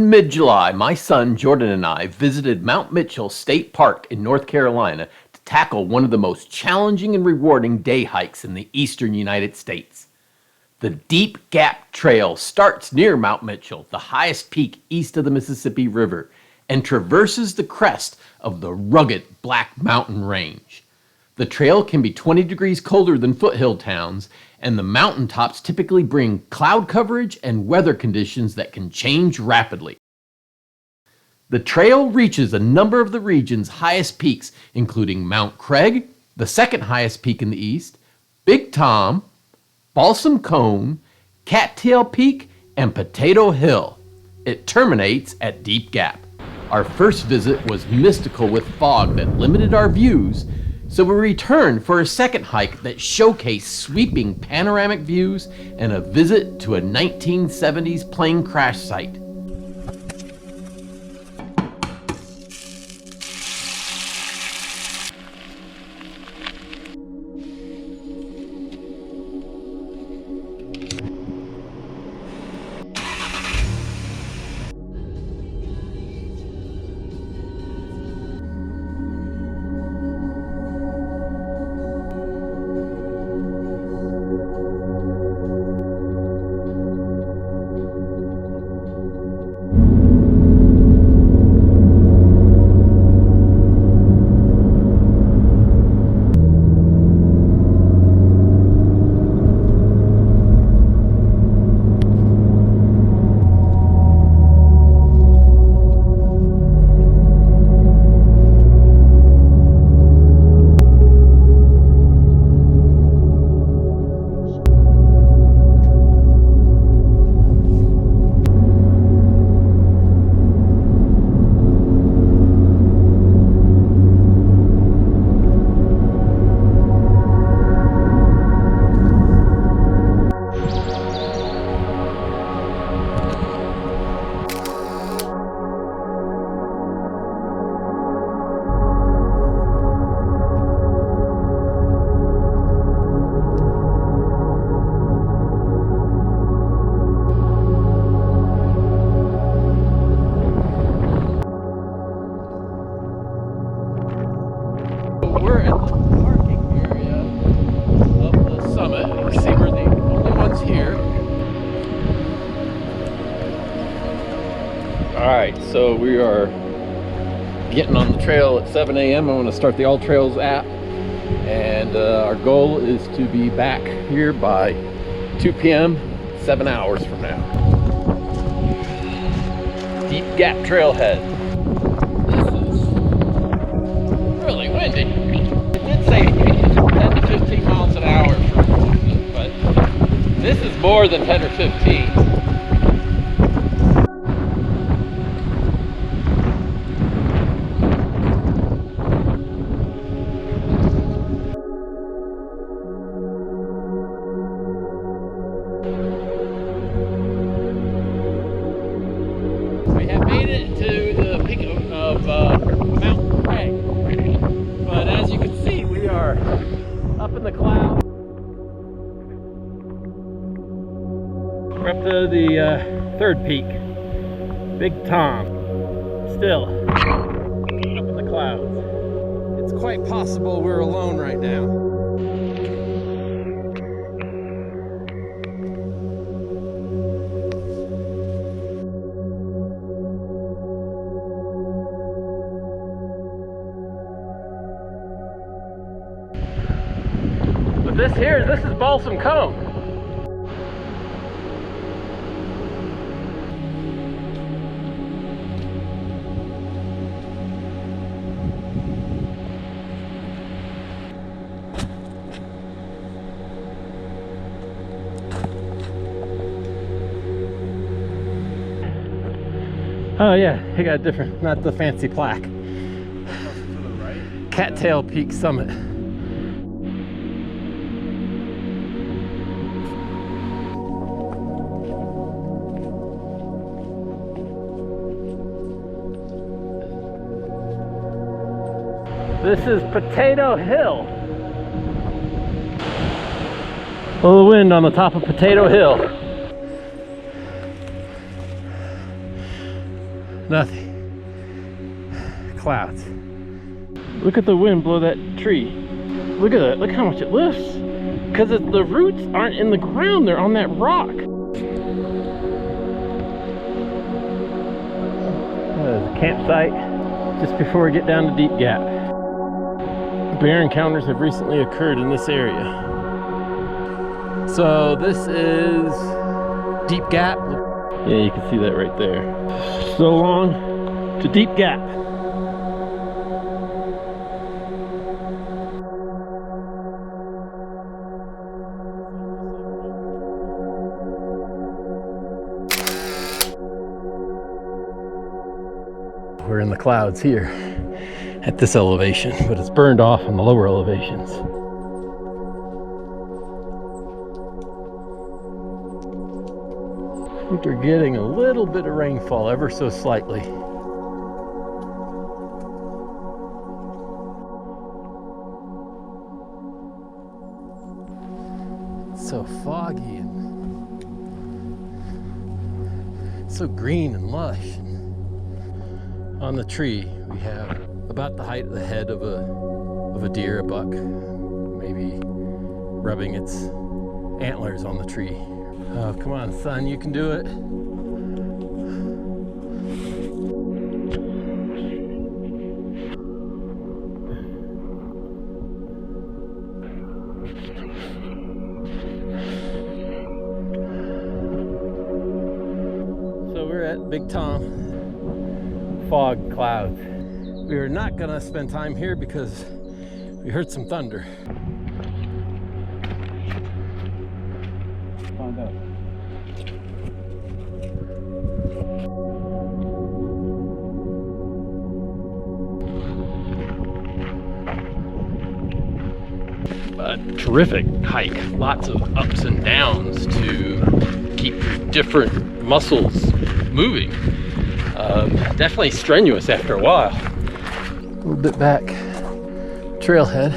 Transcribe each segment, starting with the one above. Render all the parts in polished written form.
In mid-July, my son Jordan and I visited Mount Mitchell State Park in North Carolina to tackle one of the most challenging and rewarding day hikes in the eastern United States. The Deep Gap Trail starts near Mount Mitchell, the highest peak east of the Mississippi River, and traverses the crest of the rugged Black Mountain Range. The trail can be 20 degrees colder than foothill towns, and the mountaintops typically bring cloud coverage and weather conditions that can change rapidly. The trail reaches a number of the region's highest peaks, including Mount Craig, the second highest peak in the east, Big Tom, Balsam Cone, Cattail Peak, and Potato Hill. It terminates at Deep Gap. Our first visit was mystical with fog that limited our views, so we returned for a second hike that showcased sweeping panoramic views and a visit to a 1970s plane crash site. We're at the parking area of the summit. You can see we're the only ones here. Alright, so we are getting on the trail at 7 a.m. I'm going to start the All Trails app, and our goal is to be back here by 2 p.m. 7 hours from now. Deep Gap Trailhead. This is really windy. It did say 10 to 15 miles an hour for movement, but this is more than 10 or 15. We have made it to the peak of Mount Craig, but as you can see, we are up in the clouds. We're up to the third peak, Big Tom, still up in the clouds. It's quite possible we're alone right now. This is Balsam Cone. Oh yeah, he got a different, not the fancy plaque. To the right? Cattail Peak Summit. This is Potato Hill. Full of wind on the top of Potato Hill. Nothing. Clouds. Look at the wind blow that tree. Look at that. Look how much it lifts. Because the roots aren't in the ground. They're on that rock. There's a campsite just before we get down to Deep Gap. Bear encounters have recently occurred in this area. So this is Deep Gap. Yeah, you can see that right there. So long to Deep Gap. We're in the clouds here at this elevation, but it's burned off on the lower elevations. I think we're getting a little bit of rainfall, ever so slightly. It's so foggy and so green and lush. On the tree, we have about the height of the head of a deer, a buck, maybe rubbing its antlers on the tree. Oh, come on, son, you can do it. So we're at Big Tom. Fog clouds. We are not gonna spend time here because we heard some thunder. Find out. A terrific hike, lots of ups and downs to keep different muscles moving. Definitely strenuous after a while. A little bit back, Trailhead.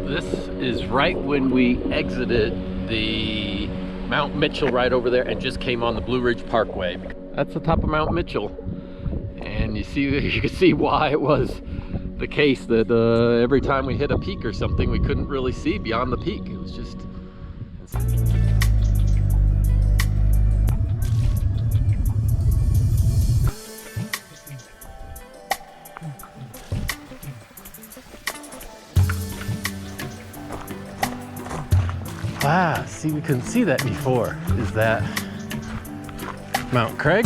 This is right when we exited the Mount Mitchell right over there and just came on the Blue Ridge Parkway. That's the top of Mount Mitchell, and you can see why it was the case that every time we hit a peak or something, we couldn't really see beyond the peak. It was just. Ah, see, we couldn't see that before. Is that Mount Craig?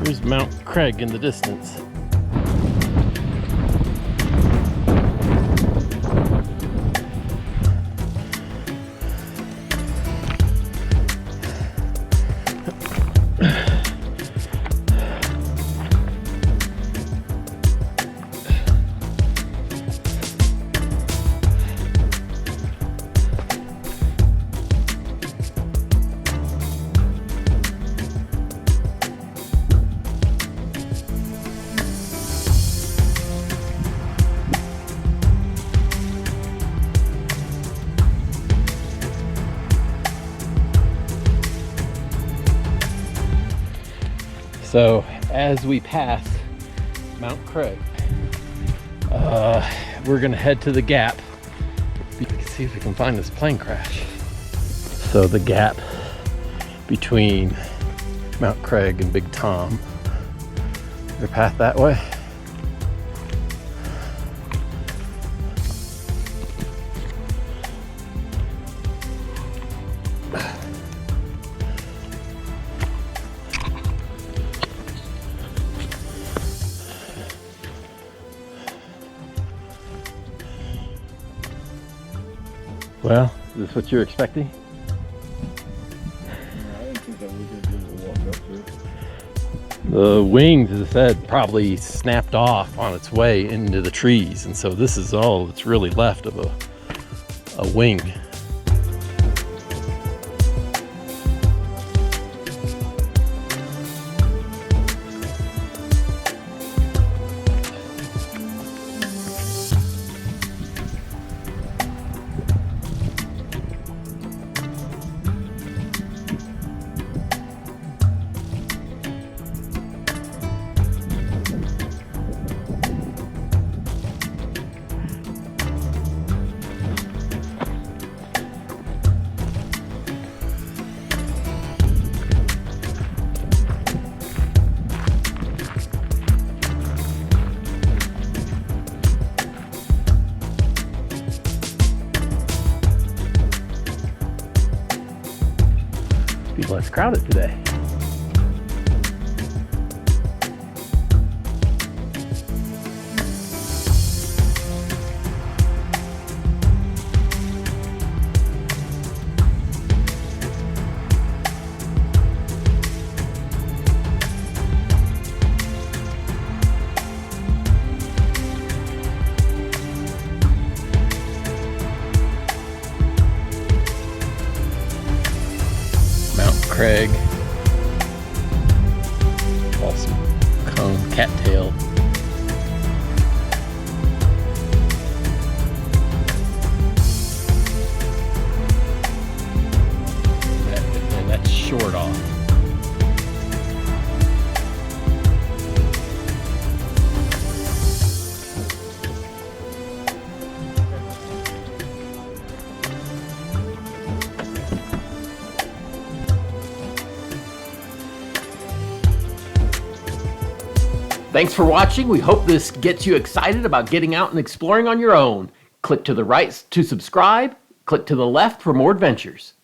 There's Mount Craig in the distance. So as we pass Mount Craig, we're gonna head to the gap. We can see if we can find this plane crash. So the gap between Mount Craig and Big Tom, their path that way. Well, is this what you're expecting? I didn't think that we were going to be able to walk up to it. The wings, as I said, probably snapped off on its way into the trees, and so this is all that's really left of a wing. It's crowded today. Craig, Balsam Cone, Cattail. And that's short off. Thanks for watching. We hope this gets you excited about getting out and exploring on your own. Click to the right to subscribe. Click to the left for more adventures.